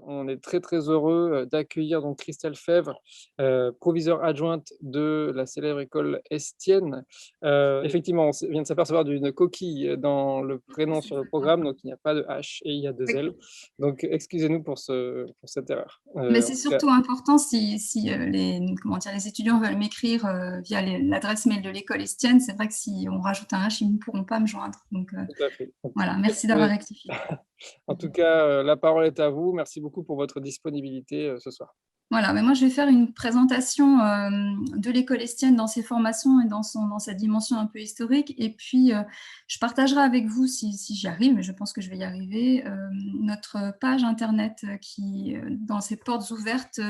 On est très, très heureux, d'accueillir donc Christelle Fèvre, proviseure adjointe de la célèbre école Estienne. Effectivement, on vient de s'apercevoir d'une coquille dans le prénom C'est sur le ça. programme, donc il n'y a pas de H et il y a 2 Oui. L. Donc excusez-nous pour cette erreur. Mais En c'est tout cas, surtout important si, les comment dire? Les étudiants veulent m'écrire, via l'adresse mail de l'école Estienne, c'est vrai que si on rajoute un H, ils ne pourront pas me joindre. Donc, tout à fait. Donc voilà, faites merci tous d'avoir les rectifié. en tout cas, la parole est à vous. Merci beaucoup pour votre disponibilité, ce soir. Voilà, mais moi je vais faire une présentation, de l'école Estienne dans ses formations et dans sa dimension un peu historique et puis, je partagerai avec vous si j'y arrive, mais je pense que je vais y arriver, notre page internet, qui, dans ses portes ouvertes,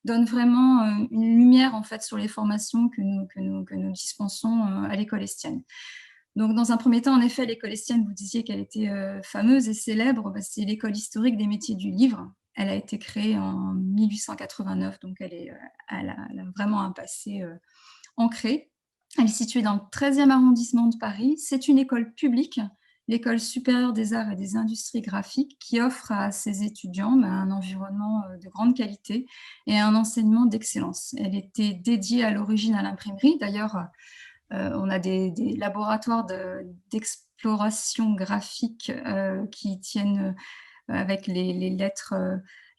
donne vraiment, une lumière en fait sur les formations que nous dispensons, à l'école Estienne. Donc dans un premier temps, en effet, l'école Estienne, vous disiez qu'elle était, fameuse et célèbre, bah, c'est l'école historique des métiers du livre. Elle a été créée en 1889, donc elle a vraiment un passé, ancré. Elle est située dans le 13e arrondissement de Paris. C'est une école publique, l'École supérieure des arts et des industries graphiques, qui offre à ses étudiants, un environnement, de grande qualité et un enseignement d'excellence. Elle était dédiée à l'origine à l'imprimerie. D'ailleurs, on a des laboratoires d'exploration graphique, qui tiennent, avec les lettres,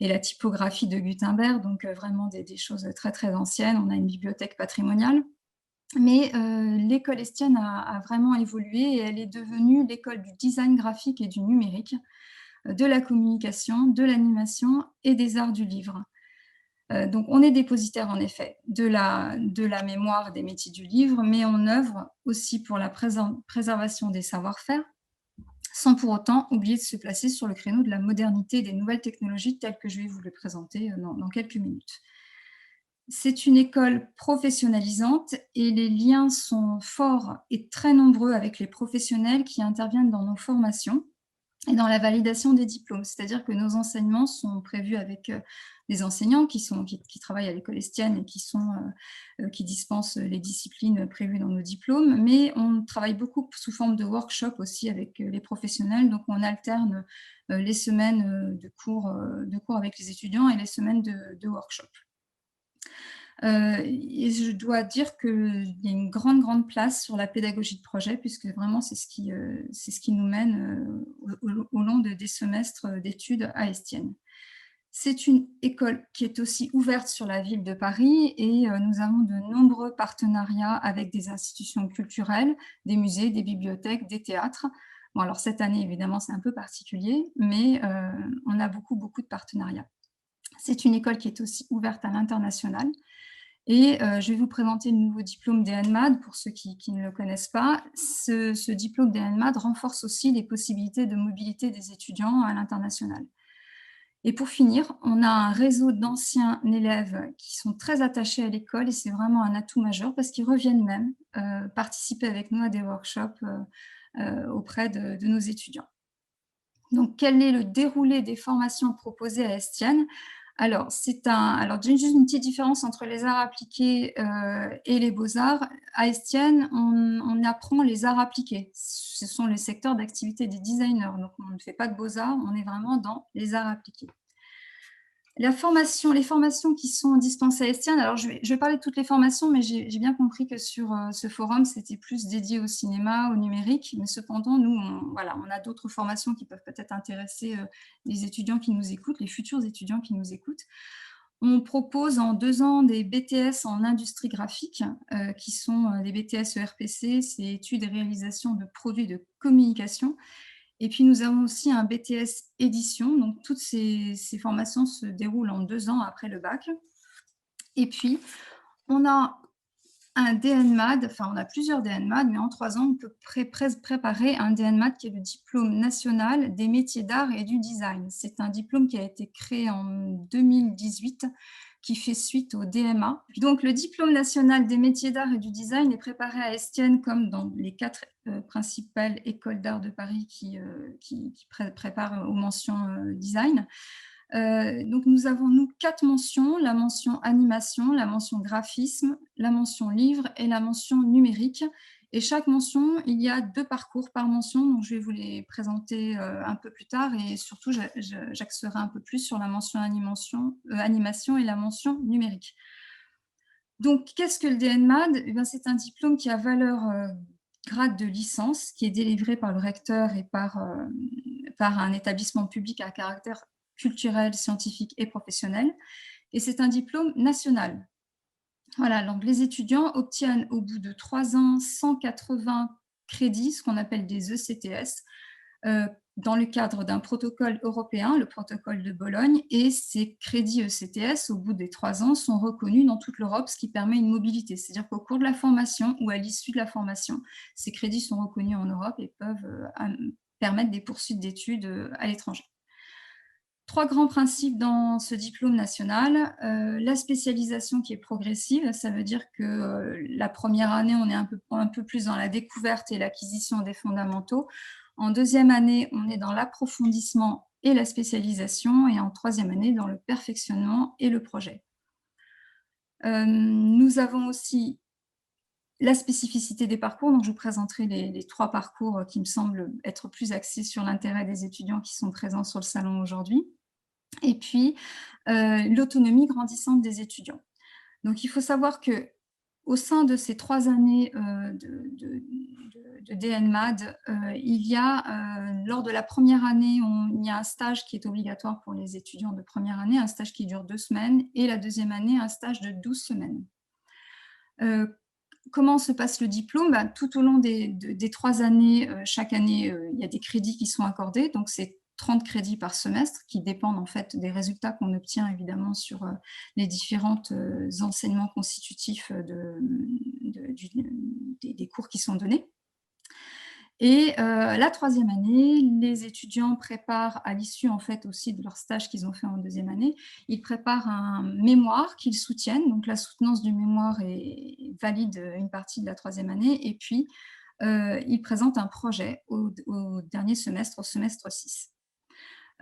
et la typographie de Gutenberg, donc vraiment des choses très, très anciennes. On a une bibliothèque patrimoniale. Mais l'école Estienne a vraiment évolué et elle est devenue l'école du design graphique et du numérique, de la communication, de l'animation et des arts du livre. Donc on est dépositaire en effet de la mémoire des métiers du livre, mais on œuvre aussi pour la préservation des savoir-faire, sans pour autant oublier de se placer sur le créneau de la modernité et des nouvelles technologies telles que je vais vous les présenter, dans quelques minutes. C'est une école professionnalisante et les liens sont forts et très nombreux avec les professionnels qui interviennent dans nos formations et dans la validation des diplômes. C'est-à-dire que nos enseignements sont prévus avec, des enseignants qui travaillent à l'école Estienne et qui dispensent les disciplines prévues dans nos diplômes, mais on travaille beaucoup sous forme de workshop aussi avec, les professionnels. Donc on alterne, les semaines, de cours avec les étudiants et les semaines de workshop. Et je dois dire qu'il y a une grande, grande place sur la pédagogie de projet puisque vraiment c'est ce qui nous mène, au long des semestres, d'études à Estienne. C'est une école qui est aussi ouverte sur la ville de Paris et nous avons de nombreux partenariats avec des institutions culturelles, des musées, des bibliothèques, des théâtres. Bon alors cette année évidemment c'est un peu particulier, mais on a beaucoup, beaucoup de partenariats. C'est une école qui est aussi ouverte à l'international et je vais vous présenter le nouveau diplôme d'ENMAD pour ceux qui ne le connaissent pas. Ce diplôme d'ENMAD renforce aussi les possibilités de mobilité des étudiants à l'international. Et pour finir, on a un réseau d'anciens élèves qui sont très attachés à l'école et c'est vraiment un atout majeur parce qu'ils reviennent même, participer avec nous à des workshops, auprès de nos étudiants. Donc quel est le déroulé des formations proposées à Estienne? Alors juste une petite différence entre les arts appliqués, et les beaux-arts. À Estienne, on apprend les arts appliqués. Ce sont les secteurs d'activité des designers, donc on ne fait pas de beaux-arts, on est vraiment dans les arts appliqués. Les formations qui sont dispensées à Estienne, alors je vais parler de toutes les formations, mais j'ai bien compris que sur, ce forum, c'était plus dédié au cinéma, au numérique, mais cependant, nous, on a d'autres formations qui peuvent peut-être intéresser, les étudiants qui nous écoutent, les futurs étudiants qui nous écoutent. On propose en 2 ans des BTS en industrie graphique, qui sont, des BTS ERPC, c'est études et réalisation de produits de communication. Et puis nous avons aussi un BTS édition, donc toutes ces formations se déroulent en 2 ans après le bac. Et puis on a un DNMAD, enfin on a plusieurs DNMAD, mais en 3 ans on peut préparer un DNMAD qui est le diplôme national des métiers d'art et du design. C'est un diplôme qui a été créé en 2018, qui fait suite au DMA. Donc le diplôme national des métiers d'art et du design est préparé à Estienne comme dans les 4 principales écoles d'art de Paris qui préparent aux mentions design. Donc nous avons, nous, 4 mentions, la mention animation, la mention graphisme, la mention livre et la mention numérique. Et chaque mention, il y a 2 parcours par mention, donc je vais vous les présenter un peu plus tard, et surtout j'axerai un peu plus sur la mention animation et la mention numérique. Donc, qu'est-ce que le DNMAD? Eh bien, c'est un diplôme qui a valeur grade de licence, qui est délivré par le recteur et par un établissement public à caractère culturel, scientifique et professionnel. Et c'est un diplôme national. Voilà, donc les étudiants obtiennent au bout de 3 ans 180 crédits, ce qu'on appelle des ECTS, dans le cadre d'un protocole européen, le protocole de Bologne, et ces crédits ECTS, au bout des 3 ans, sont reconnus dans toute l'Europe, ce qui permet une mobilité. C'est-à-dire qu'au cours de la formation ou à l'issue de la formation, ces crédits sont reconnus en Europe et peuvent permettre des poursuites d'études à l'étranger. 3 grands principes dans ce diplôme national. La spécialisation qui est progressive, ça veut dire que la première année, on est un peu plus dans la découverte et l'acquisition des fondamentaux. En deuxième année, on est dans l'approfondissement et la spécialisation, et en troisième année, dans le perfectionnement et le projet. Nous avons aussi la spécificité des parcours, donc je vous présenterai les 3 parcours qui me semblent être plus axés sur l'intérêt des étudiants qui sont présents sur le salon aujourd'hui. Et puis, l'autonomie grandissante des étudiants. Donc, il faut savoir qu'au sein de ces 3 années de DNMAD, il y a, lors de la première année, il y a un stage qui est obligatoire pour les étudiants de première année, un stage qui dure 2 semaines, et la deuxième année, un stage de 12 semaines. Comment se passe le diplôme? Tout au long des 3 années, chaque année, il y a des crédits qui sont accordés, donc c'est 30 crédits par semestre, qui dépendent en fait des résultats qu'on obtient évidemment sur les différents enseignements constitutifs des cours qui sont donnés. Et la troisième année, les étudiants préparent, à l'issue en fait aussi de leur stage qu'ils ont fait en deuxième année, ils préparent un mémoire qu'ils soutiennent. Donc la soutenance du mémoire valide une partie de la troisième année, et puis ils présentent un projet au dernier semestre, au semestre 6.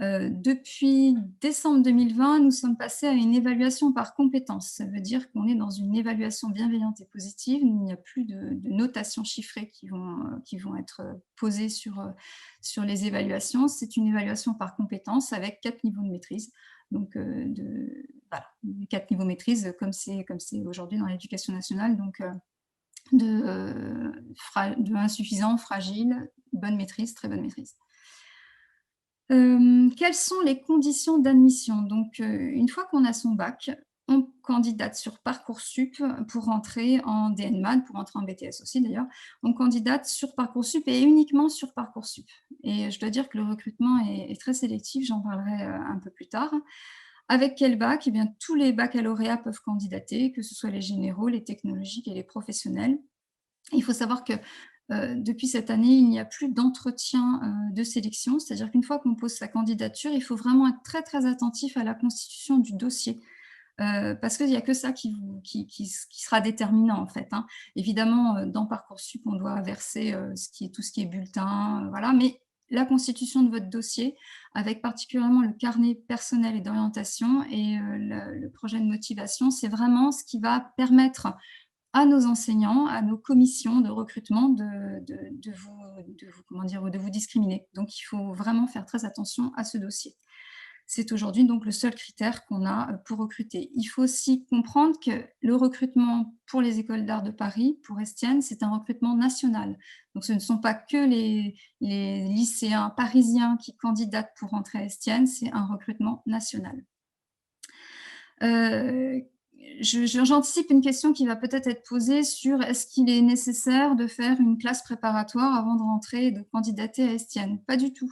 Depuis décembre 2020, nous sommes passés à une évaluation par compétences. Ça veut dire qu'on est dans une évaluation bienveillante et positive. Il n'y a plus de notations chiffrées qui vont être posées sur les évaluations. C'est une évaluation par compétences avec 4 niveaux de maîtrise. Donc, voilà, 4 niveaux de maîtrise, comme c'est aujourd'hui dans l'éducation nationale. Donc, de insuffisant, fragile, bonne maîtrise, très bonne maîtrise. Quelles sont les conditions d'admission? Donc, une fois qu'on a son bac, on candidate sur Parcoursup pour rentrer en DNMAD, pour rentrer en BTS aussi d'ailleurs. On candidate sur Parcoursup et uniquement sur Parcoursup. Et je dois dire que le recrutement est très sélectif, j'en parlerai un peu plus tard. Avec quel bac? Eh bien, tous les baccalauréats peuvent candidater, que ce soit les généraux, les technologiques et les professionnels. Il faut savoir que depuis cette année, il n'y a plus d'entretien de sélection, c'est-à-dire qu'une fois qu'on pose sa candidature, il faut vraiment être très, très attentif à la constitution du dossier, parce qu'il n'y a que ça qui sera déterminant, en fait, hein. Évidemment, dans Parcoursup, on doit verser tout ce qui est bulletin, voilà, mais la constitution de votre dossier, avec particulièrement le carnet personnel et d'orientation et le projet de motivation, c'est vraiment ce qui va permettre à nos enseignants, à nos commissions de recrutement de vous discriminer. Donc, il faut vraiment faire très attention à ce dossier. C'est aujourd'hui donc le seul critère qu'on a pour recruter. Il faut aussi comprendre que le recrutement pour les écoles d'art de Paris, pour Estienne, c'est un recrutement national. Donc, ce ne sont pas que les lycéens parisiens qui candidatent pour rentrer à Estienne, c'est un recrutement national. J'anticipe une question qui va peut-être être posée sur est-ce qu'il est nécessaire de faire une classe préparatoire avant de rentrer et de candidater à Estienne? Pas du tout.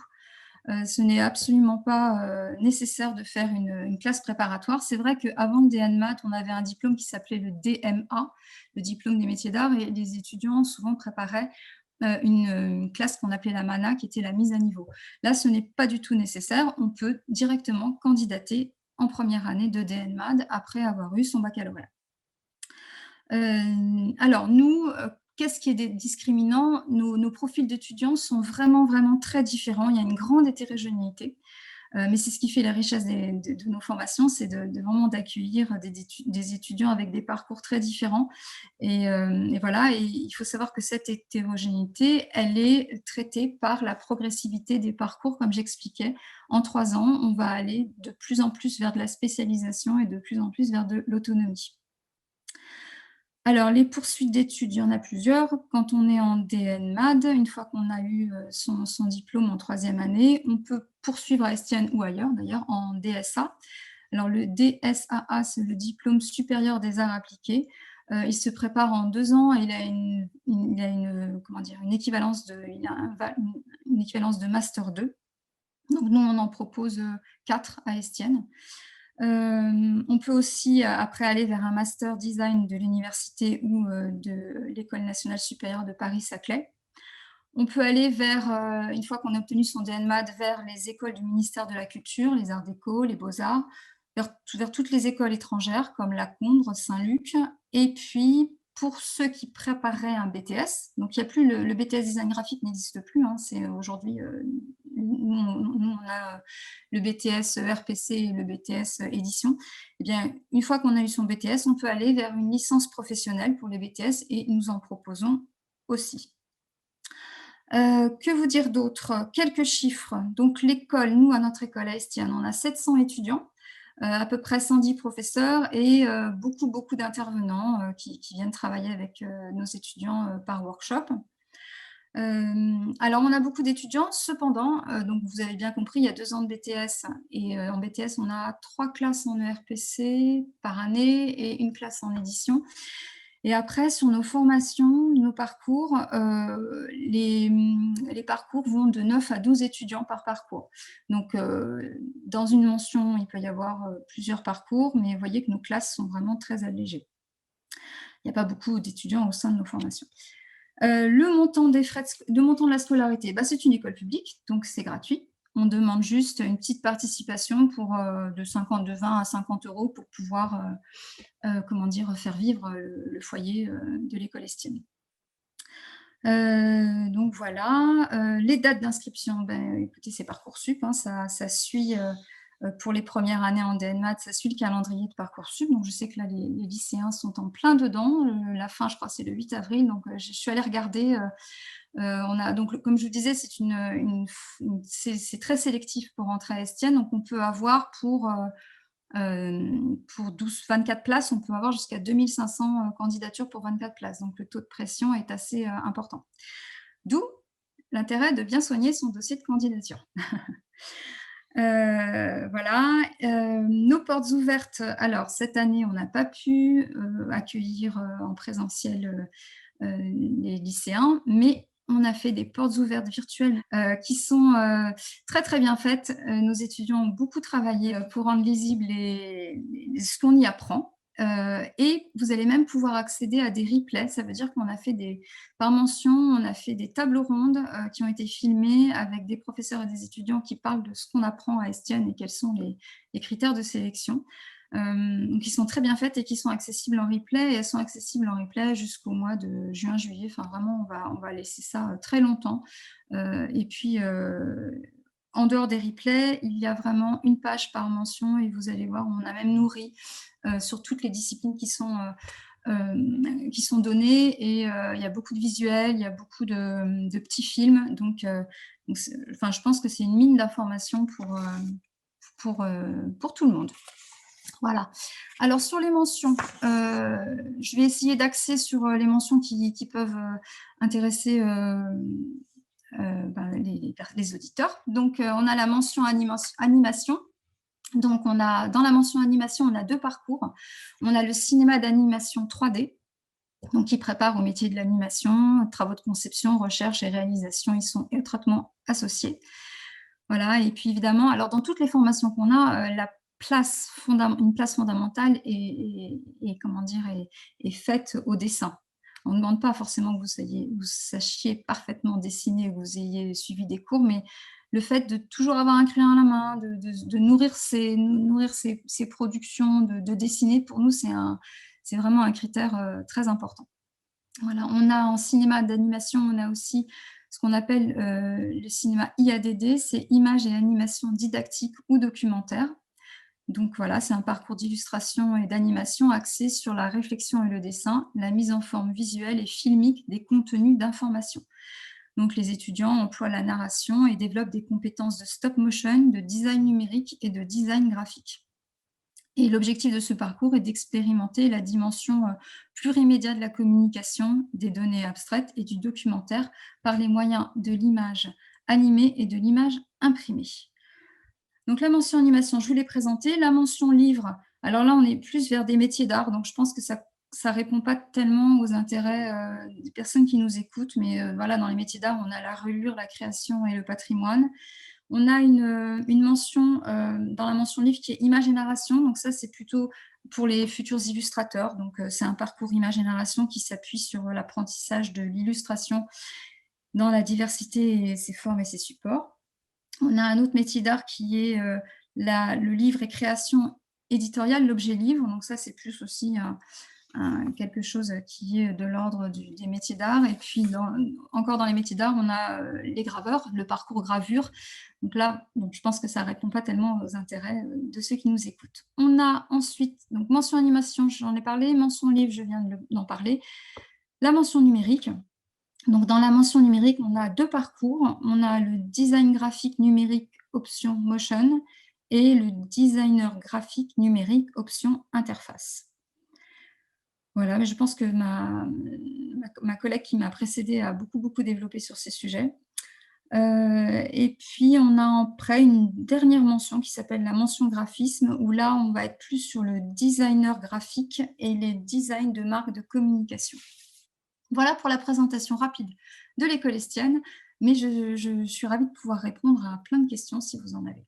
Ce n'est absolument pas nécessaire de faire une classe préparatoire. C'est vrai qu'avant le DNMAT, on avait un diplôme qui s'appelait le DMA, le diplôme des métiers d'art, et les étudiants souvent préparaient une classe qu'on appelait la MANA, qui était la mise à niveau. Là, ce n'est pas du tout nécessaire. On peut directement candidater en première année de DNMAD après avoir eu son baccalauréat. Alors, nous, qu'est-ce qui est discriminant? Nos profils d'étudiants sont vraiment, vraiment très différents. Il y a une grande hétérogénéité. Mais c'est ce qui fait la richesse de nos formations, c'est de vraiment d'accueillir des étudiants avec des parcours très différents. Et voilà, et il faut savoir que cette hétérogénéité, elle est traitée par la progressivité des parcours, comme j'expliquais. En 3 ans, on va aller de plus en plus vers de la spécialisation et de plus en plus vers de l'autonomie. Alors, les poursuites d'études, il y en a plusieurs. Quand on est en DNMAD, une fois qu'on a eu son diplôme en 3e année, on peut poursuivre à Estienne ou ailleurs, d'ailleurs, en DSA. Alors, le DSAA, c'est le diplôme supérieur des arts appliqués. Il se prépare en 2 ans et il a une équivalence une équivalence de Master 2. Donc, nous, on en propose 4 à Estienne. On peut aussi après aller vers un master design de l'université ou de l'École nationale supérieure de Paris-Saclay. On peut aller vers, une fois qu'on a obtenu son DNMAD, vers les écoles du ministère de la Culture, les Arts Déco, les Beaux-Arts, vers toutes les écoles étrangères comme la Condre, Saint-Luc. Et puis, pour ceux qui prépareraient un BTS, donc il n'y a plus le BTS design graphique n'existe plus, hein, c'est aujourd'hui, nous, on a le BTS RPC et le BTS édition. Eh bien, une fois qu'on a eu son BTS, on peut aller vers une licence professionnelle pour les BTS et nous en proposons aussi. Que vous dire d'autre? Quelques chiffres. Donc l'école, nous, à notre école à Estienne, on a 700 étudiants, à peu près 110 professeurs et beaucoup d'intervenants qui viennent travailler avec nos étudiants par workshop. Alors on a beaucoup d'étudiants, cependant, donc vous avez bien compris, il y a 2 ans de BTS et en BTS, on a 3 classes en ERPC par année et 1 classe en édition. Et après, sur nos formations, nos parcours, les parcours vont de 9 à 12 étudiants par parcours. Donc, dans une mention, il peut y avoir plusieurs parcours, mais vous voyez que nos classes sont vraiment très allégées. Il n'y a pas beaucoup d'étudiants au sein de nos formations. Le montant de la scolarité, c'est une école publique, donc c'est gratuit. On demande juste une petite participation de 20 à 50 € pour pouvoir faire vivre le foyer de l'école Estienne. Donc voilà, les dates d'inscription, écoutez, c'est Parcoursup, hein, ça suit pour les premières années en DNMAT, ça suit le calendrier de Parcoursup. Donc je sais que là, les lycéens sont en plein dedans. La fin, je crois, c'est le 8 avril. Donc je suis allée regarder. On a, donc, comme je vous disais, c'est très sélectif pour entrer à Estienne. Donc on peut avoir pour 24 places, on peut avoir jusqu'à 2500 candidatures pour 24 places. Donc le taux de pression est assez important. D'où l'intérêt de bien soigner son dossier de candidature. Voilà, nos portes ouvertes. Alors, cette année, on n'a pas pu accueillir en présentiel les lycéens, mais on a fait des portes ouvertes virtuelles qui sont très bien faites. Nos étudiants ont beaucoup travaillé pour rendre lisible ce qu'on y apprend. Et vous allez même pouvoir accéder à des replays. Ça veut dire qu'on a fait par mention, on a fait des tables rondes qui ont été filmées avec des professeurs et des étudiants qui parlent de ce qu'on apprend à Estienne et quels sont les critères de sélection. Donc, qui sont très bien faites et qui sont accessibles en replay. Et elles sont accessibles en replay jusqu'au mois de juin-juillet. Enfin, vraiment, on va laisser ça très longtemps. Et puis, en dehors des replays, il y a vraiment une page par mention et vous allez voir, on a même nourri sur toutes les disciplines qui sont données et il y a beaucoup de visuels, il y a beaucoup de petits films. Donc je pense que c'est une mine d'informations pour tout le monde. Voilà. Alors, sur les mentions, je vais essayer d'axer sur les mentions qui peuvent intéresser les auditeurs. Donc, on a la mention animation. Donc, dans la mention animation, on a 2 parcours. On a le cinéma d'animation 3D, donc qui prépare au métier de l'animation, travaux de conception, recherche et réalisation, ils sont étroitement associés. Voilà, et puis évidemment, alors dans toutes les formations qu'on a, une place fondamentale est faite au dessin. On ne demande pas forcément que vous sachiez parfaitement dessiner, que vous ayez suivi des cours, mais le fait de toujours avoir un crayon à la main, de nourrir ses productions, de dessiner, pour nous, c'est vraiment un critère très important. Voilà, on a en cinéma d'animation, on a aussi ce qu'on appelle le cinéma IADD, c'est images et animation didactique ou documentaire. Donc voilà, c'est un parcours d'illustration et d'animation axé sur la réflexion et le dessin, la mise en forme visuelle et filmique des contenus d'information. Donc les étudiants emploient la narration et développent des compétences de stop motion, de design numérique et de design graphique. Et l'objectif de ce parcours est d'expérimenter la dimension plurimédia de la communication, des données abstraites et du documentaire par les moyens de l'image animée et de l'image imprimée. Donc la mention animation, je vous l'ai présentée. La mention livre, alors là, on est plus vers des métiers d'art, donc je pense que ça ne répond pas tellement aux intérêts des personnes qui nous écoutent, mais voilà, dans les métiers d'art, on a la reliure, la création et le patrimoine. On a une mention dans la mention livre qui est image et narration, donc ça, c'est plutôt pour les futurs illustrateurs. Donc c'est un parcours image et narration qui s'appuie sur l'apprentissage de l'illustration dans la diversité et ses formes et ses supports. On a un autre métier d'art qui est le livre et création éditoriale, l'objet livre. Donc ça, c'est plus aussi quelque chose qui est de l'ordre des métiers d'art. Et puis, encore dans les métiers d'art, on a les graveurs, le parcours gravure. Donc là, je pense que ça ne répond pas tellement aux intérêts de ceux qui nous écoutent. On a ensuite, donc mention animation, j'en ai parlé, mention livre, je viens d'en parler. La mention numérique. Donc, dans la mention numérique, on a 2 parcours. On a le design graphique numérique option motion et le designer graphique numérique option interface. Voilà, mais je pense que ma collègue qui m'a précédée a beaucoup développé sur ces sujets. Et puis, on a après une dernière mention qui s'appelle la mention graphisme, où là, on va être plus sur le designer graphique et les designs de marque de communication. Voilà pour la présentation rapide de l'école Estienne, mais je suis ravie de pouvoir répondre à plein de questions si vous en avez.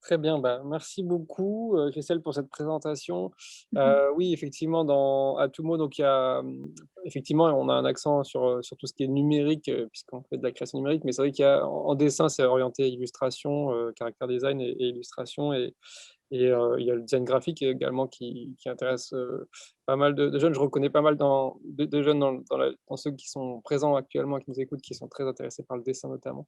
Très bien, merci beaucoup, Christelle, pour cette présentation. Mhm. Oui, effectivement, dans Atumo, donc il y a, effectivement, on a un accent sur tout ce qui est numérique, puisqu'on fait de la création numérique, mais c'est vrai qu'il y a en dessin, c'est orienté illustration, caractère design et illustration, et il y a le design graphique également qui intéresse pas mal de jeunes. Je reconnais pas mal de jeunes dans ceux qui sont présents actuellement, qui nous écoutent, qui sont très intéressés par le dessin notamment.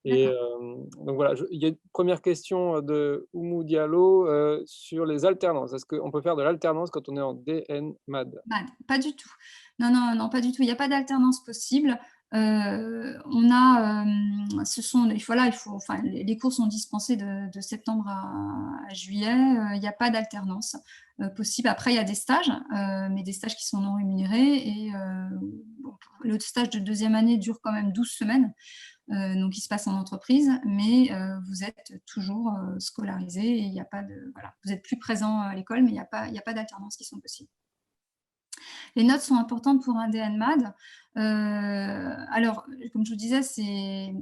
Et D'accord. donc voilà, il y a une première question de Oumou Diallo sur les alternances. Est-ce qu'on peut faire de l'alternance quand on est en DN-MAD? Pas du tout. Non, non, non, pas du tout. Il n'y a pas d'alternance possible. On a, voilà, enfin, les cours sont dispensés de septembre à juillet. Il n'y a pas d'alternance possible. Après, il y a des stages, mais des stages qui sont non rémunérés. Et le stage de 2e année dure quand même 12 semaines. Donc, il se passe en entreprise, mais vous êtes toujours scolarisé et il n'y a pas de, voilà, vous êtes plus présent à l'école, mais il n'y a pas d'alternance qui sont possibles. Les notes sont importantes pour un DN-MAD. Alors, comme je vous disais, c'est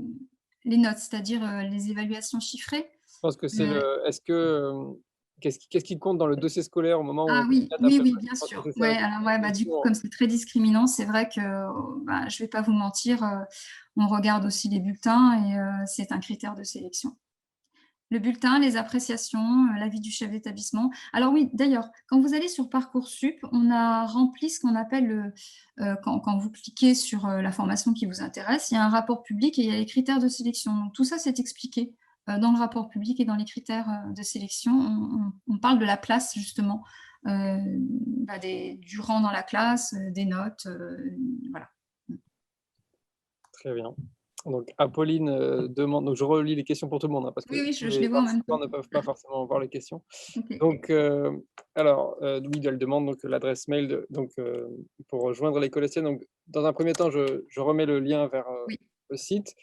les notes, c'est-à-dire les évaluations chiffrées. Je pense que c'est est-ce que, qu'est-ce qui compte dans le dossier scolaire au moment où on Ah oui, candidate oui, après le oui, bac? bien Je pense que sûr. c'est ça Ouais, la alors ouais, du coup, question. comme c'est très discriminant, c'est vrai que je ne vais pas vous mentir, on regarde aussi les bulletins et c'est un critère de sélection. Le bulletin, les appréciations, l'avis du chef d'établissement. Alors oui, d'ailleurs, quand vous allez sur Parcoursup, on a rempli ce qu'on appelle, quand vous cliquez sur la formation qui vous intéresse, il y a un rapport public et il y a les critères de sélection. Donc tout ça, c'est expliqué dans le rapport public et dans les critères de sélection. On parle de la place, justement, du rang dans la classe, des notes, voilà. Très bien. Donc Apolline demande, donc je relis les questions pour tout le monde, hein, parce que Oui, oui, tous je les les vois en même temps. participants ne peuvent pas forcément voir les questions. Ok. Donc, alors, oui, elle demande donc l'adresse mail pour rejoindre l'école Estienne. Donc, dans un premier temps, je remets le lien vers Oui. le site.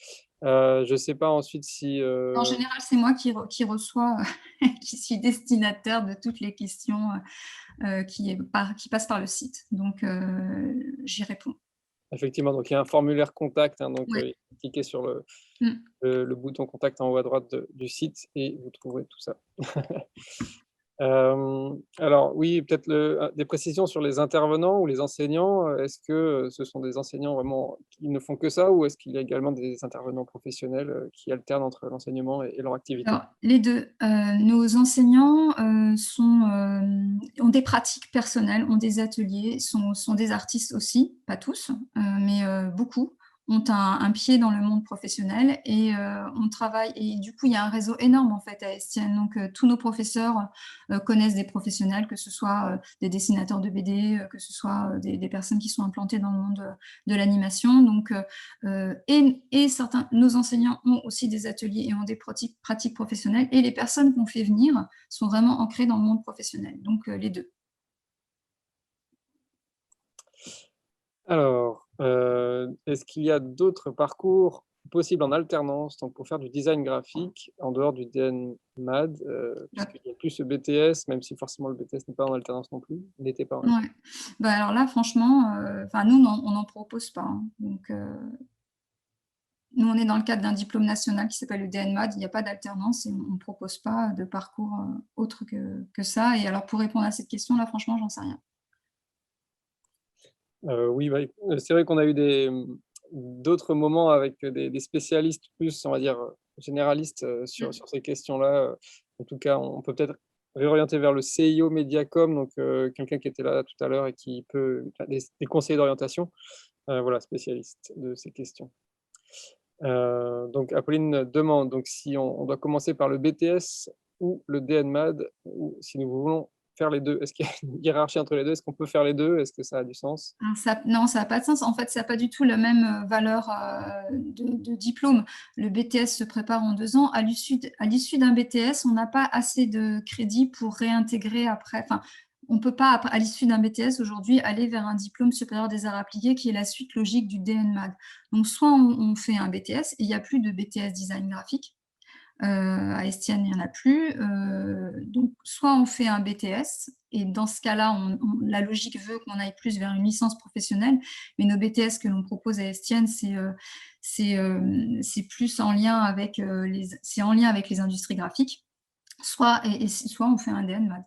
Je ne sais pas ensuite si… En général, c'est moi qui reçois, qui suis destinataire de toutes les questions qui passent par le site. Donc, j'y réponds. Effectivement, donc il y a un formulaire contact, hein, donc Ouais. cliquez sur Mm. le bouton contact en haut à droite du site et vous trouverez tout ça. Alors oui, peut-être des précisions sur les intervenants ou les enseignants. Est-ce que ce sont des enseignants vraiment qui ne font que ça, ou est-ce qu'il y a également des intervenants professionnels qui alternent entre l'enseignement et leur activité? Alors, les deux. Nos enseignants ont des pratiques personnelles, ont des ateliers, sont des artistes aussi, pas tous, mais beaucoup. ont un pied dans le monde professionnel et on travaille et du coup, il y a un réseau énorme, en fait, à Estienne. Donc tous nos professeurs, connaissent des professionnels, que ce soit, des dessinateurs de BD, que ce soit, des personnes qui sont implantées dans le monde, de l'animation. Donc et certains nos enseignants ont aussi des ateliers et ont des pratiques professionnelles et les personnes qu'on fait venir sont vraiment ancrées dans le monde professionnel, donc les 2. Alors, est-ce qu'il y a d'autres parcours possibles en alternance, donc pour faire du design graphique en dehors du DNMAD, puisqu'il n'y a plus ce BTS, même si forcément le BTS n'est pas en alternance non plus, il n'était pas en alternance. Ouais. Bah, alors là, franchement, enfin nous, on n'en propose pas, hein. Donc nous, on est dans le cadre d'un diplôme national qui s'appelle le DNMAD. Il n'y a pas d'alternance et on ne propose pas de parcours, autre que ça. Et alors pour répondre à cette question là, franchement, j'en sais rien. Oui, bah, c'est vrai qu'on a eu d'autres moments avec des spécialistes plus, on va dire, généralistes, sur ces questions-là. En tout cas, on peut peut-être réorienter vers le CIO Mediacom, donc quelqu'un qui était là tout à l'heure et qui peut enfin des conseillers d'orientation, voilà, spécialistes de ces questions. Donc Apolline demande donc si on doit commencer par le BTS ou le DNMAD ou si nous voulons faire les 2. Est-ce qu'il y a une hiérarchie entre les 2? Est-ce qu'on peut faire les 2? Est-ce que ça a du sens? Alors non, ça a pas de sens. En fait, ça a pas du tout la même, valeur, de diplôme. Le BTS se prépare en 2 ans. À l'issue d'un BTS, on n'a pas assez de crédits pour réintégrer après enfin, on peut pas à l'issue d'un BTS aujourd'hui aller vers un diplôme supérieur des arts appliqués qui est la suite logique du DNMAD. Donc soit on fait un BTS et il y a plus de BTS design graphique. À Estienne, il n'y en a plus. Donc, soit on fait un BTS, et dans ce cas-là, la logique veut qu'on aille plus vers une licence professionnelle. Mais nos BTS que l'on propose à Estienne, c'est plus en lien avec c'est en lien avec les industries graphiques. Soit on fait un DNMAD.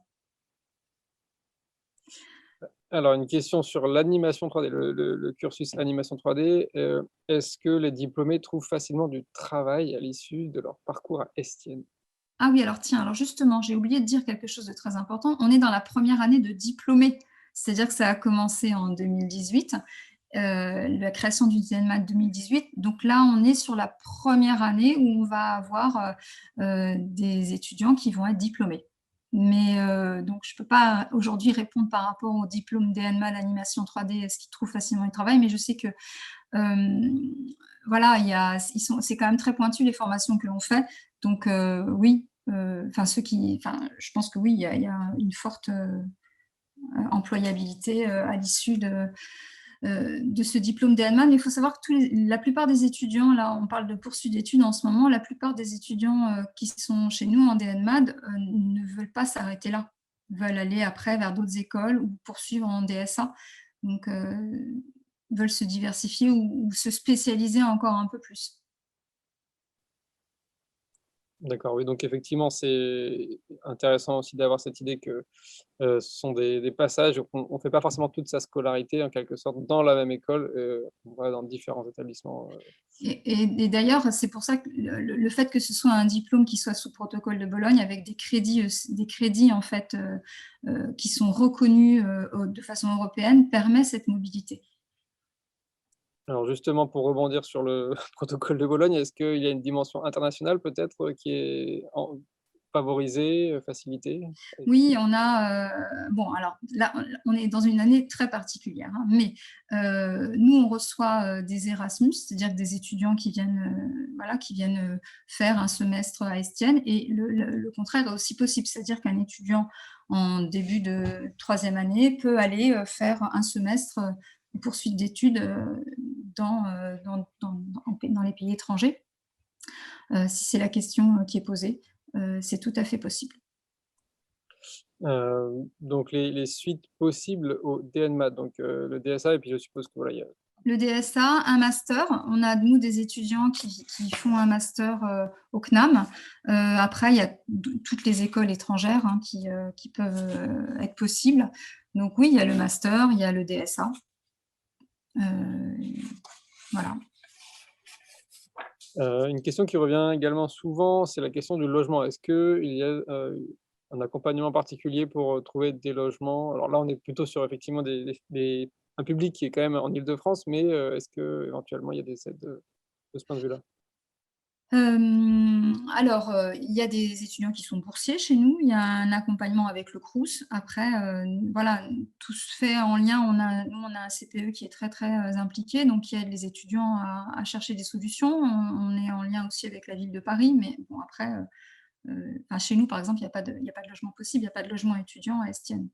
Alors une question sur l'animation 3D, le cursus animation 3D, est-ce que les diplômés trouvent facilement du travail à l'issue de leur parcours à Estienne? Ah oui, alors tiens, alors justement, j'ai oublié de dire quelque chose de très important. On est dans la première année de diplômé, c'est-à-dire que ça a commencé en 2018, la création du DNMAT 2018. Donc là, on est sur la première année où on va avoir des étudiants qui vont être diplômés. Mais donc, je ne peux pas aujourd'hui répondre par rapport au diplôme DNMAT d'animation 3D, est-ce qu'ils trouvent facilement du travail, mais je sais que voilà, c'est quand même très pointu les formations que l'on fait. Donc oui, enfin je pense que oui, il y a une forte employabilité à l'issue de ce diplôme DNMAT. Mais il faut savoir que la plupart des étudiants, là on parle de poursuite d'études en ce moment, la plupart des étudiants qui sont chez nous en DNMAD ne veulent pas s'arrêter là, veulent aller après vers d'autres écoles ou poursuivre en DSA. Donc veulent se diversifier ou se spécialiser encore un peu plus. D'accord, oui, donc effectivement, c'est intéressant aussi d'avoir cette idée que, ce sont des passages, on fait pas forcément toute sa scolarité en quelque sorte dans la même école, on va dans différents établissements. Et d'ailleurs, c'est pour ça que le fait que ce soit un diplôme qui soit sous protocole de Bologne avec des crédits en fait qui sont reconnus de façon européenne permet cette mobilité. Alors justement, pour rebondir sur le protocole de Bologne, est-ce qu'il y a une dimension internationale peut-être, qui est favorisée, facilitée? Oui, on a, bon alors là, on est dans une année très particulière, hein, mais nous on reçoit des Erasmus, c'est-à-dire des étudiants qui viennent, voilà, qui viennent faire un semestre à Estienne, et le contraire est aussi possible, c'est-à-dire qu'un étudiant en début de 3e année peut aller faire un semestre, une poursuite d'études dans les pays étrangers, si c'est la question qui est posée, c'est tout à fait possible. Donc les suites possibles au DNMAT, donc le DSA et puis je suppose que voilà, il y a Le DSA, un master. On a, nous, des étudiants qui font un master au CNAM. Après, il y a toutes les écoles étrangères hein, qui peuvent être possibles. Donc oui, il y a le master, il y a le DSA. Voilà. Une question qui revient également souvent, c'est la question du logement. Est-ce qu'il y a, un accompagnement particulier pour, trouver des logements? Alors là, on est plutôt sur effectivement des un public qui est quand même en Île-de-France, mais est-ce qu'éventuellement il y a des aides, de ce point de vue-là? Alors, il y a des étudiants qui sont boursiers chez nous, il y a un accompagnement avec le Crous. Après, voilà, tout se fait en lien. On a un CPE qui est très, très, impliqué, donc qui aide les étudiants à chercher des solutions. On est en lien aussi avec la ville de Paris, mais bon après, enfin chez nous par exemple, il y a pas de logement possible, il y a pas de logement étudiant à Estienne.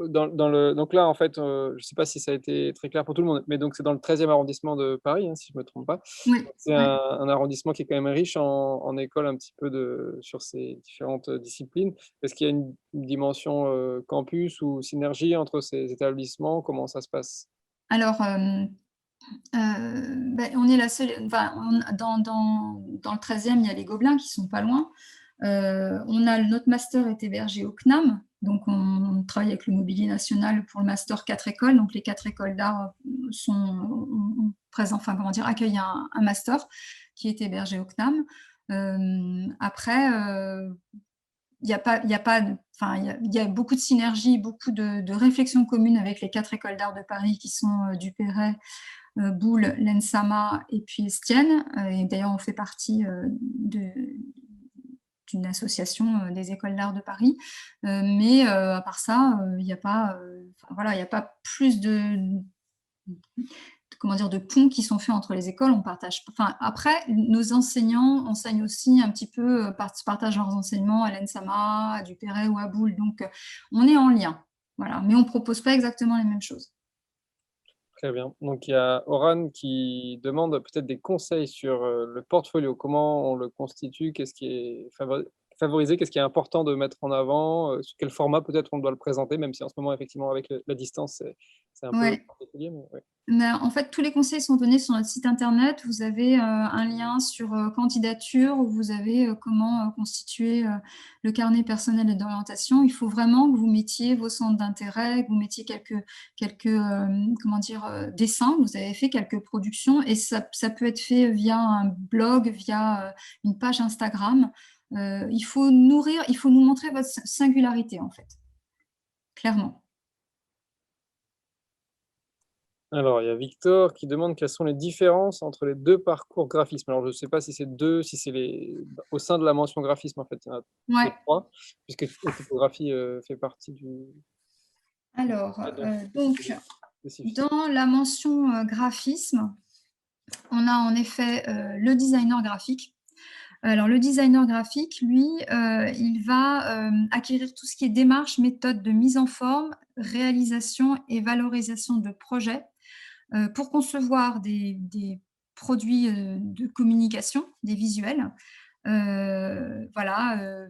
Donc là, en fait, je ne sais pas si ça a été très clair pour tout le monde, mais donc c'est dans le 13e arrondissement de Paris, hein, si je ne me trompe pas. Oui, C'est ouais. un arrondissement qui est quand même riche en écoles un petit peu sur ces différentes, disciplines. Est-ce qu'il y a une dimension, campus ou synergie entre ces établissements? Comment ça se passe? Alors, on est la seule, enfin, dans le 13e, il y a les Gobelins qui sont pas loin. Notre master est hébergé au CNAM, donc on travaille avec le Mobilier National pour le master 4 écoles. Donc les 4 écoles d'art enfin, comment dire, accueillent un master qui est hébergé au CNAM. Après, il y a pas, enfin, il y a beaucoup de synergie, beaucoup de réflexions communes avec les 4 écoles d'art de Paris qui sont Duperret, Boulle, l'ENSAMA et puis Estienne. Et d'ailleurs, on fait partie d'une association des écoles d'art de Paris. Mais à part ça, il n'y a pas, enfin, voilà, il n'y a pas plus comment dire, de ponts qui sont faits entre les écoles. On partage. Enfin, après, nos enseignants enseignent aussi un petit peu, partagent leurs enseignements à l'ENSAMA, à Duperret ou à Boulle. Donc, on est en lien. Voilà. Mais on ne propose pas exactement les mêmes choses. Très bien. Donc il y a Oran qui demande peut-être des conseils sur, le portfolio. Comment on le constitue? Qu'est-ce qui est favorisé? Qu'est-ce qui est important de mettre en avant? Sous quel format peut-être on doit le présenter? Même si en ce moment effectivement avec la distance, c'est un peu Ouais. particulier, mais ouais. Mais en fait, tous les conseils sont donnés sur notre site internet. Vous avez un lien sur candidature où vous avez comment constituer le carnet personnel d'orientation. Il faut vraiment que vous mettiez vos centres d'intérêt, que vous mettiez quelques comment dire, dessins. Vous avez fait quelques productions et ça peut être fait via un blog, via une page Instagram. Il faut nous montrer votre singularité en fait, clairement. Alors il y a Victor qui demande quelles sont les différences entre les 2 parcours graphisme. Alors je ne sais pas si c'est 2, si c'est au sein de la mention graphisme en fait, il y en a que Ouais. 3 puisque la typographie, fait partie Alors, de ce donc, spécifique. dans la mention graphisme, on a en effet le designer graphique. Alors, le designer graphique, lui, il va acquérir tout ce qui est démarche, méthode de mise en forme, réalisation et valorisation de projets pour concevoir des produits de communication, des visuels. Voilà,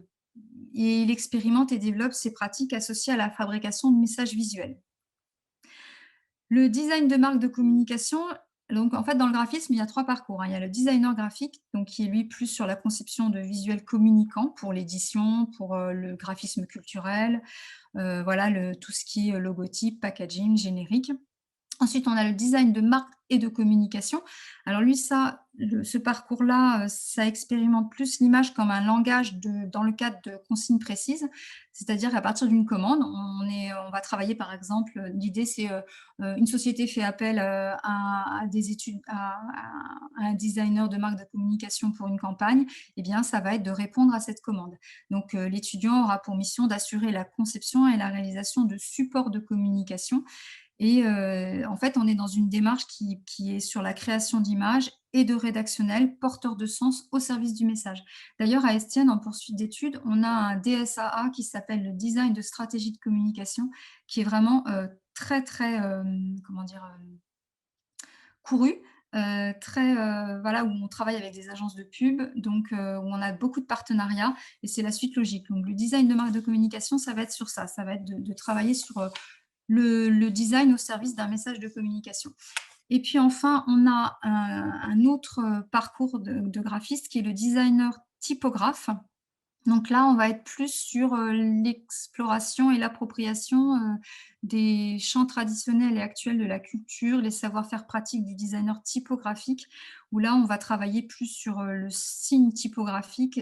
et il expérimente et développe ses pratiques associées à la fabrication de messages visuels. Le design de marque de communication, donc en fait, dans le graphisme, il y a 3 parcours, hein. Il y a le designer graphique, donc qui est lui plus sur la conception de visuels communicants pour l'édition, pour, le graphisme culturel, voilà tout ce qui est logotype, packaging, générique. Ensuite, on a le design de marque et de communication. Alors lui, ce parcours-là, ça expérimente plus l'image comme un langage dans le cadre de consignes précises. C'est-à-dire qu'à partir d'une commande, on va travailler par exemple, l'idée c'est, une société fait appel, à des études à un designer de marque de communication pour une campagne, eh bien ça va être de répondre à cette commande. Donc, l'étudiant aura pour mission d'assurer la conception et la réalisation de supports de communication et en fait, on est dans une démarche qui est sur la création d'images et de rédactionnel porteur de sens au service du message. D'ailleurs, à Estienne, en poursuite d'études, on a un DSAA qui s'appelle le design de stratégie de communication, qui est vraiment très, très, comment dire, couru, très, voilà, où on travaille avec des agences de pub, donc où on a beaucoup de partenariats et c'est la suite logique. Donc le design de marque de communication, ça va être sur ça va être de travailler sur le design au service d'un message de communication. Et puis enfin, on a un autre parcours de graphiste qui est le designer typographe. Donc là, on va être plus sur l'exploration et l'appropriation des champs traditionnels et actuels de la culture, les savoir-faire pratiques du designer typographique, où là, on va travailler plus sur le signe typographique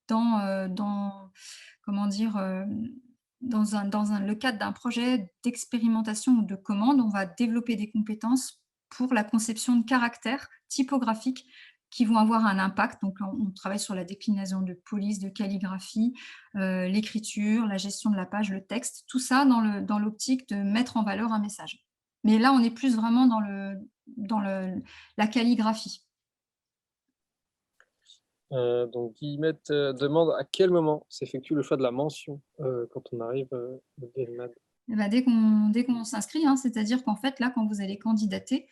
dans comment dire, le cadre d'un projet d'expérimentation ou de commande, on va développer des compétences pour la conception de caractères typographiques qui vont avoir un impact. Donc, on travaille sur la déclinaison de police, de calligraphie, l'écriture, la gestion de la page, le texte, tout ça dans l'optique de mettre en valeur un message. Mais là, on est plus vraiment la calligraphie. Donc Guillemette demande à quel moment s'effectue le choix de la mention quand on arrive au DNMAD. Eh ben, dès qu'on s'inscrit, hein, c'est-à-dire qu'en fait, là, quand vous allez candidater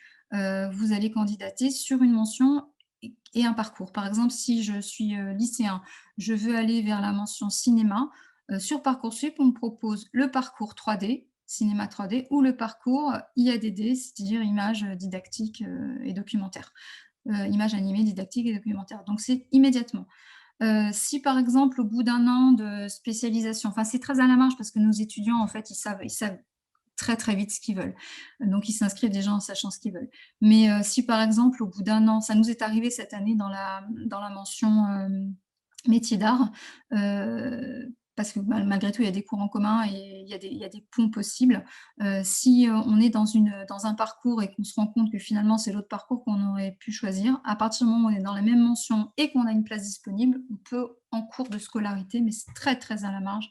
sur une mention et un parcours. Par exemple, si je suis lycéen, je veux aller vers la mention cinéma, sur Parcoursup, on me propose le parcours 3D, cinéma 3D, ou le parcours IADD, c'est-à-dire images didactiques et documentaires. Images animées, didactiques et documentaires. Donc, c'est immédiatement. Si par exemple, au bout d'un an de spécialisation, enfin c'est très à la marge parce que nos étudiants, en fait, ils savent très très vite ce qu'ils veulent. Donc ils s'inscrivent déjà en sachant ce qu'ils veulent. Mais si par exemple, au bout d'un an, ça nous est arrivé cette année dans la mention métier d'art, parce que malgré tout, il y a des cours en commun et il y a des ponts possibles. Si on est dans un parcours et qu'on se rend compte que finalement c'est l'autre parcours qu'on aurait pu choisir, à partir du moment où on est dans la même mention et qu'on a une place disponible, on peut, en cours de scolarité, mais c'est très très à la marge,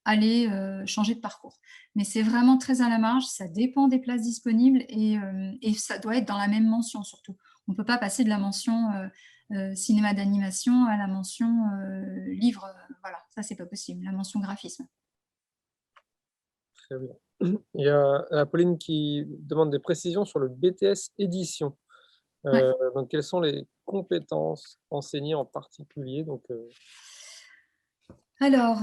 aller changer de parcours. Mais c'est vraiment très à la marge, ça dépend des places disponibles et ça doit être dans la même mention surtout. On ne peut pas passer de la mention cinéma d'animation à la mention livre. Voilà, ça c'est pas possible, la mention graphisme. Très bien. Il y a Apolline qui demande des précisions sur le BTS édition. Ouais. Donc quelles sont les compétences enseignées en particulier? Donc, Alors,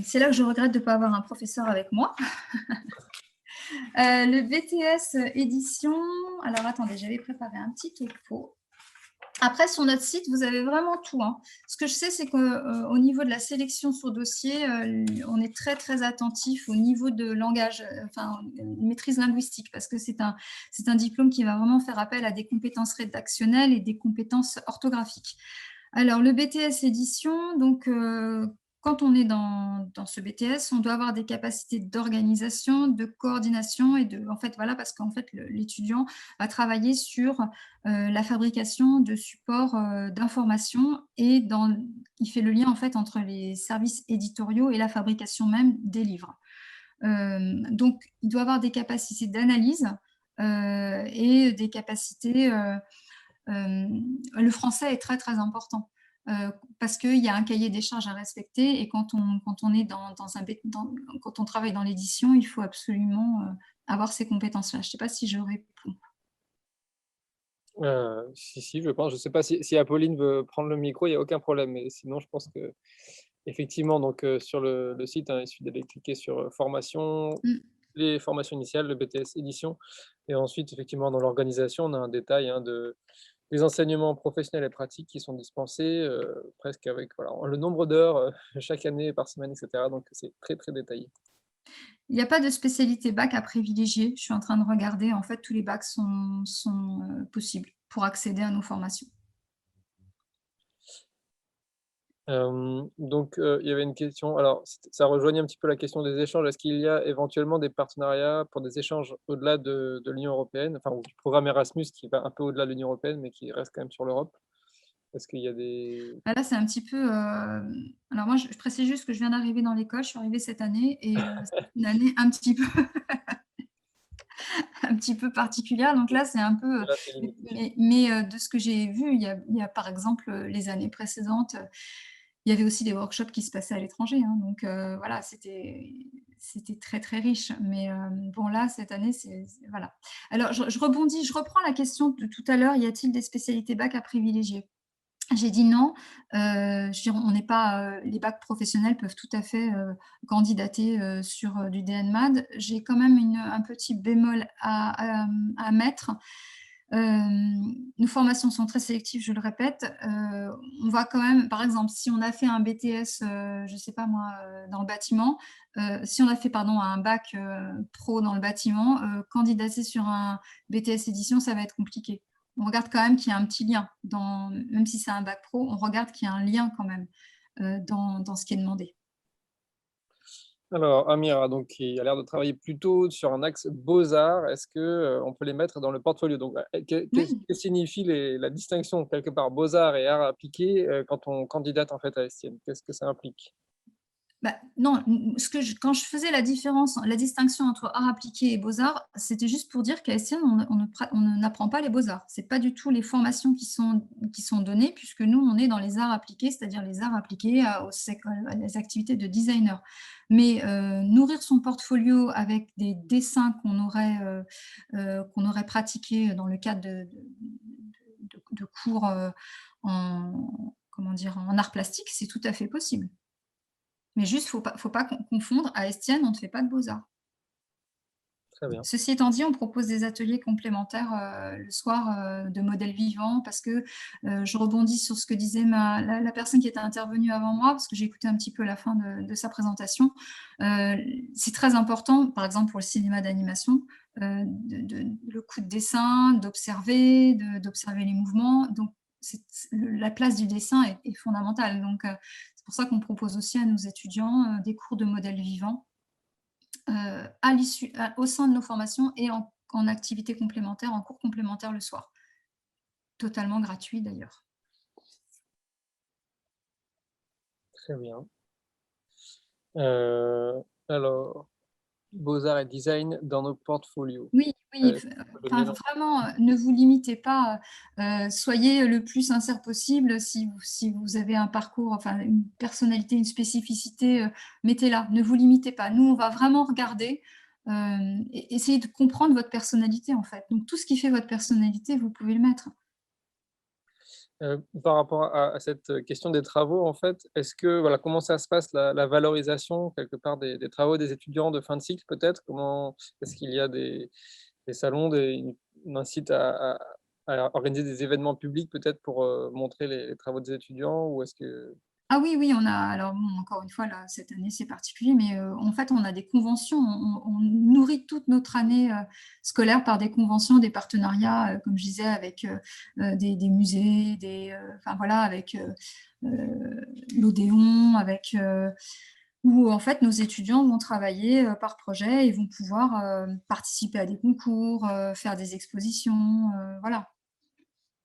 c'est là que je regrette de ne pas avoir un professeur avec moi. Le BTS édition, alors attendez, j'avais préparé un petit topo. Après, sur notre site, vous avez vraiment tout, hein. Ce que je sais, c'est qu'au niveau de la sélection sur dossier, on est très, très attentif au niveau de langage, enfin, maîtrise linguistique, parce que c'est un diplôme qui va vraiment faire appel à des compétences rédactionnelles et des compétences orthographiques. Alors, le BTS édition, donc, quand on est dans ce BTS, on doit avoir des capacités d'organisation, de coordination et en fait, voilà, parce qu'en fait, l'étudiant va travailler sur la fabrication de supports d'information et il fait le lien en fait entre les services éditoriaux et la fabrication même des livres. Donc, il doit avoir des capacités d'analyse et des capacités. Le français est très très important. Parce qu'il y a un cahier des charges à respecter et quand on est quand on travaille dans l'édition, il faut absolument avoir ces compétences-là. Je ne sais pas si je réponds. si, je pense. Je ne sais pas si Apolline veut prendre le micro, il n'y a aucun problème. Mais sinon, je pense que effectivement, donc sur le site, hein, il suffit d'aller cliquer sur formation, les formations initiales, le BTS édition, et ensuite, effectivement, dans l'organisation, on a un détail hein, des enseignements professionnels et pratiques qui sont dispensés, presque avec voilà, le nombre d'heures chaque année, par semaine, etc. Donc, c'est très, très détaillé. Il n'y a pas de spécialité bac à privilégier. Je suis en train de regarder. En fait, tous les bacs sont possibles pour accéder à nos formations. Donc, il y avait une question. Alors, ça rejoignait un petit peu la question des échanges. Est-ce qu'il y a éventuellement des partenariats pour des échanges au-delà de l'Union européenne, enfin, ou du programme Erasmus qui va un peu au-delà de l'Union européenne, mais qui reste quand même sur l'Europe? Est-ce qu'il y a des... Là, c'est un petit peu. Alors, moi, je précise juste que je viens d'arriver dans l'école. Je suis arrivée cette année et c'est une année un petit peu. Un petit peu particulière. Donc là, c'est un peu. Là, c'est limité. Mais de ce que j'ai vu, il y a par exemple les années précédentes, il y avait aussi des workshops qui se passaient à l'étranger. Hein. Donc voilà, c'était très très riche. Mais bon, là, cette année, voilà. Alors, je rebondis, je reprends la question de tout à l'heure. Y a-t-il des spécialités bac à privilégier? J'ai dit non. Je veux dire, on n'est pas, les bacs professionnels peuvent tout à fait candidater sur du DNMAD. J'ai quand même un petit bémol à mettre. Nos formations sont très sélectives, je le répète. On va quand même, par exemple, si on a fait un BTS, je ne sais pas moi, dans le bâtiment, si on a fait, pardon, un bac pro dans le bâtiment, candidater sur un BTS édition, ça va être compliqué. On regarde quand même qu'il y a un petit lien, même si c'est un bac pro, on regarde qu'il y a un lien quand même dans ce qui est demandé. Alors, Amira, donc, qui a l'air de travailler plutôt sur un axe beaux-arts, est-ce que, on peut les mettre dans le portfolio? Donc, qu'est-ce Oui. que signifie la distinction quelque part beaux-arts et arts appliqués, quand on candidate en fait à Estienne? Qu'est-ce que ça implique? Bah, non, quand je faisais la différence, la distinction entre arts appliqués et beaux-arts, c'était juste pour dire qu'à Estienne, on n'apprend pas les beaux-arts. C'est pas du tout les formations qui sont données, puisque nous, on est dans les arts appliqués, c'est-à-dire les arts appliqués à des activités de designer. Mais nourrir son portfolio avec des dessins qu'on aurait pratiqués dans le cadre de cours comment dire, en art plastique, c'est tout à fait possible. Mais juste, faut pas confondre. À Estienne, on ne fait pas de beaux-arts. Très bien. Ceci étant dit, on propose des ateliers complémentaires, le soir, de modèles vivants parce que, je rebondis sur ce que disait la personne qui était intervenue avant moi, parce que j'ai écouté un petit peu la fin de sa présentation. C'est très important, par exemple pour le cinéma d'animation, le coup de dessin, d'observer les mouvements. Donc la place du dessin est fondamentale. Donc c'est pour ça qu'on propose aussi à nos étudiants, des cours de modèles vivants au sein de nos formations et en activité complémentaire, en cours complémentaire le soir. Totalement gratuit d'ailleurs. Très bien. Alors, beaux-arts et design dans nos portfolios. Oui, oui, On peut le enfin mélanger. vraiment, ne vous limitez pas, soyez le plus sincère possible. Si vous avez un parcours, enfin une personnalité, une spécificité, mettez-la. Ne vous limitez pas. Nous, on va vraiment regarder, et essayer de comprendre votre personnalité en fait. Donc tout ce qui fait votre personnalité, vous pouvez le mettre. Par rapport à cette question des travaux, en fait, est-ce que voilà, comment ça se passe la valorisation quelque part des travaux des étudiants de fin de cycle peut-être? Comment est-ce qu'il y a des salons, un site à organiser des événements publics peut-être pour, montrer les travaux des étudiants? Ou est-ce que Ah oui, oui, on a alors bon, encore une fois, là, cette année, c'est particulier, mais en fait, on a des conventions. On nourrit toute notre année, scolaire par des conventions, des partenariats, comme je disais, avec, des musées, enfin voilà, avec, l'Odéon, avec, où en fait, nos étudiants vont travailler, par projet et vont pouvoir, participer à des concours, faire des expositions, voilà.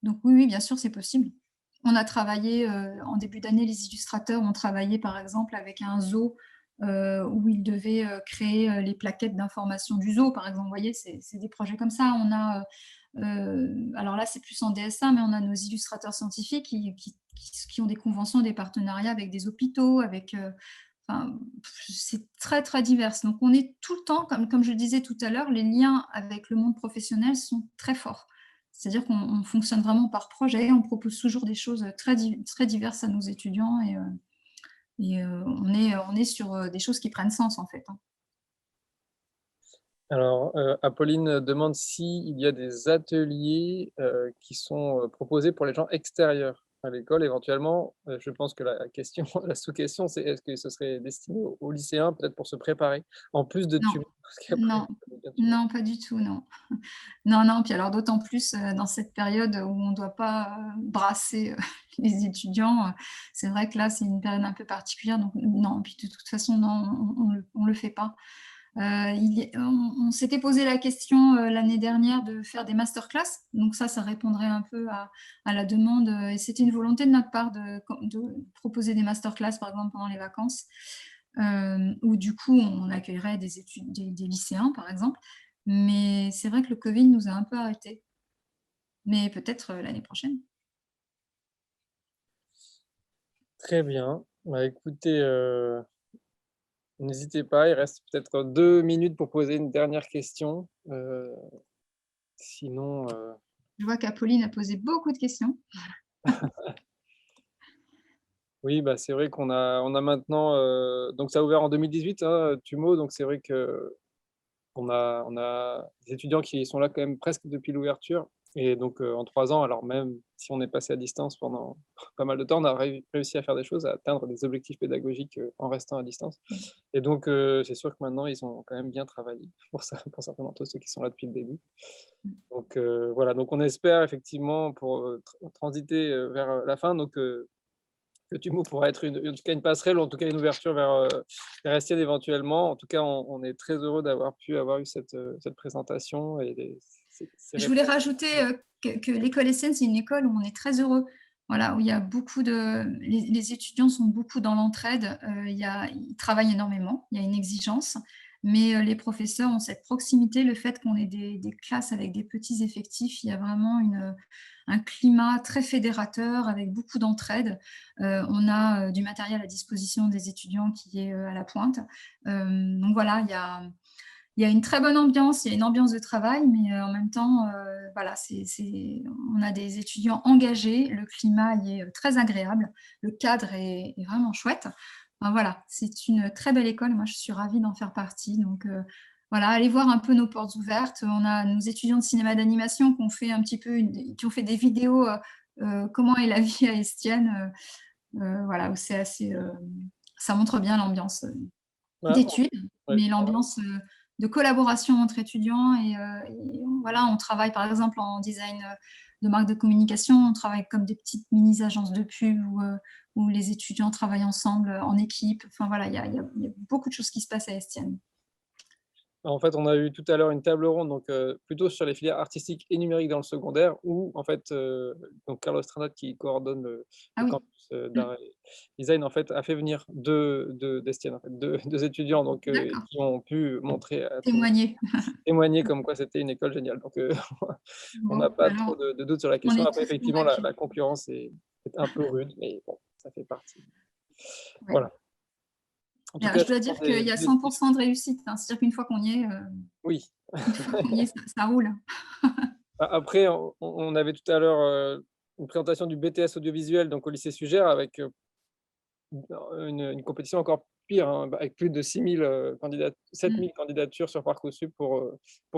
Donc oui, oui, bien sûr, c'est possible. On a travaillé, en début d'année, les illustrateurs ont travaillé, par exemple, avec un zoo, où ils devaient, créer, les plaquettes d'information du zoo, par exemple. Vous voyez, c'est des projets comme ça. On a, alors là, c'est plus en DSA, mais on a nos illustrateurs scientifiques qui ont des conventions, des partenariats avec des hôpitaux, avec, enfin, c'est très, très divers. Donc on est tout le temps, comme je le disais tout à l'heure, les liens avec le monde professionnel sont très forts. C'est-à-dire qu'on fonctionne vraiment par projet, on propose toujours des choses très diverses à nos étudiants on est sur des choses qui prennent sens en fait, hein. alors, Apolline demande s'il y a des ateliers, qui sont, proposés pour les gens extérieurs à l'école éventuellement. Je pense que la question la sous-question, c'est est-ce que ce serait destiné aux lycéens, peut-être pour se préparer, en plus de Non, tuer? Parce qu'après non, ça devient tuer. non, pas du tout, non. Non, non, puis alors d'autant plus, dans cette période où on ne doit pas, brasser, les étudiants, c'est vrai que là, c'est une période un peu particulière donc non, puis de toute façon, non, on le fait pas. On s'était posé la question, l'année dernière de faire des masterclass, donc ça répondrait un peu à la demande, et c'était une volonté de notre part de proposer des masterclass, par exemple, pendant les vacances, où du coup, on accueillerait des lycéens, par exemple. Mais c'est vrai que le Covid nous a un peu arrêtés, mais peut-être, l'année prochaine. Très bien. Bah, écoutez, n'hésitez pas, il reste peut-être 2 minutes pour poser une dernière question, sinon, Je vois qu'Apolline a posé beaucoup de questions. oui, bah, c'est vrai qu'on a maintenant, donc ça a ouvert en 2018, hein, TUMO, donc c'est vrai qu'on a des étudiants qui sont là quand même presque depuis l'ouverture et donc en 3 ans, alors même si on est passé à distance pendant pas mal de temps, on a réussi à faire des choses, à atteindre des objectifs pédagogiques, en restant à distance Mmh. et donc c'est sûr que maintenant ils ont quand même bien travaillé pour ça, pour certains d'entre eux, ceux qui sont là depuis le début. Mmh. Donc voilà, donc on espère effectivement pour, transiter, vers, la fin, donc que Tumo pourra être en tout cas une passerelle ou en tout cas une ouverture vers Estienne éventuellement. En tout cas, on est très heureux d'avoir pu avoir eu cette présentation et ces Je voulais réponses. rajouter que l'école Estienne, c'est une école où on est très heureux. Voilà, où il y a les étudiants sont beaucoup dans l'entraide, ils travaillent énormément, il y a une exigence, mais les professeurs ont cette proximité, le fait qu'on ait des classes avec des petits effectifs, il y a vraiment un climat très fédérateur avec beaucoup d'entraide. On a du matériel à disposition des étudiants qui est à la pointe. Donc voilà, il y a une très bonne ambiance, il y a une ambiance de travail, mais en même temps, voilà, on a des étudiants engagés, le climat y est très agréable, le cadre est vraiment chouette. Enfin, voilà, c'est une très belle école, moi je suis ravie d'en faire partie. Donc voilà, allez voir un peu nos portes ouvertes. On a nos étudiants de cinéma d'animation qui ont fait un petit peu qui ont fait des vidéos comment est la vie à Estienne, voilà, où c'est assez, ça montre bien l'ambiance Ouais, d'études, ouais. mais l'ambiance de collaboration entre étudiants voilà, on travaille par exemple en design de marque de communication, on travaille comme des petites mini-agences de pub où les étudiants travaillent ensemble en équipe. Enfin voilà, il y a beaucoup de choses qui se passent à Estienne. En fait, on a eu tout à l'heure une table ronde, donc plutôt sur les filières artistiques et numériques dans le secondaire où en fait, donc Carlos Tranat qui coordonne Ah le oui. campus, Mmh. d'art et design en fait, a fait venir 2 d'Estienne en fait, 2 étudiants donc D'accord. qui ont pu montrer à tout le monde, Témoigner. témoigner comme quoi c'était une école géniale donc on n'a Bon, pas trop alors, de doutes sur la on question. est Après tous effectivement convaincus. la concurrence est un peu rude mais bon, ça fait partie. Ouais. Voilà. En tout Mais cas, je dois dire qu'il y a 100 de réussite, hein. C'est-à-dire qu'une fois qu'on y est, oui. ça roule. Après, on avait tout à l'heure, une présentation du BTS audiovisuel, donc au lycée Sugère avec, une compétition encore pire, hein, avec plus de 6 000 7 Mmh. 000 candidatures sur Parcoursup pour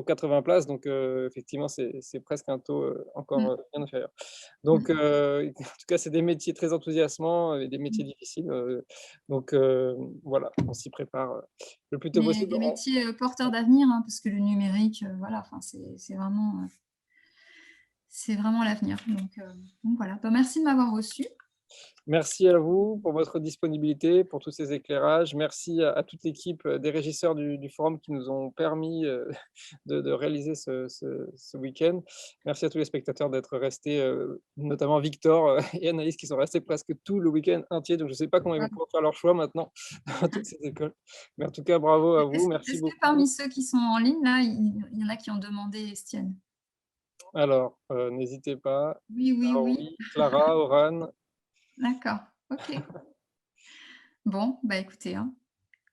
80 places, donc effectivement, c'est presque un taux, encore, Mmh. bien inférieur. Donc Mmh. en tout cas, c'est des métiers très enthousiasmants et des métiers Mmh. difficiles, donc voilà, on s'y prépare, le plus tôt Mais possible. des métiers, porteurs d'avenir, hein, parce que le numérique, voilà, enfin, c'est vraiment l'avenir. Donc voilà. Bah, merci de m'avoir reçue. Merci à vous pour votre disponibilité, pour tous ces éclairages. Merci à toute l'équipe, des régisseurs du forum qui nous ont permis, de réaliser ce week-end. Merci à tous les spectateurs d'être restés, notamment Victor, et Anaïs qui sont restés presque tout le week-end entier. Donc je ne sais pas comment ils vont Voilà. pouvoir faire leur choix maintenant dans toutes ces écoles. Mais en tout cas, bravo à vous, merci Est-ce que beaucoup. parmi ceux qui sont en ligne là, il y en a qui ont demandé Estienne? Alors, n'hésitez pas. Oui, oui, Alors oui. oui, Clara, Oran, D'accord. OK. Bon, bah, écoutez, hein,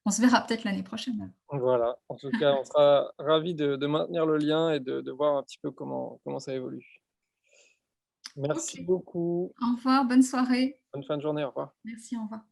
on se verra peut-être l'année prochaine alors. voilà. En tout cas, on sera ravis de maintenir le lien et de voir un petit peu comment ça évolue. OK. Merci beaucoup. Au revoir, bonne soirée. Bonne fin de journée. Au revoir. Merci, au revoir.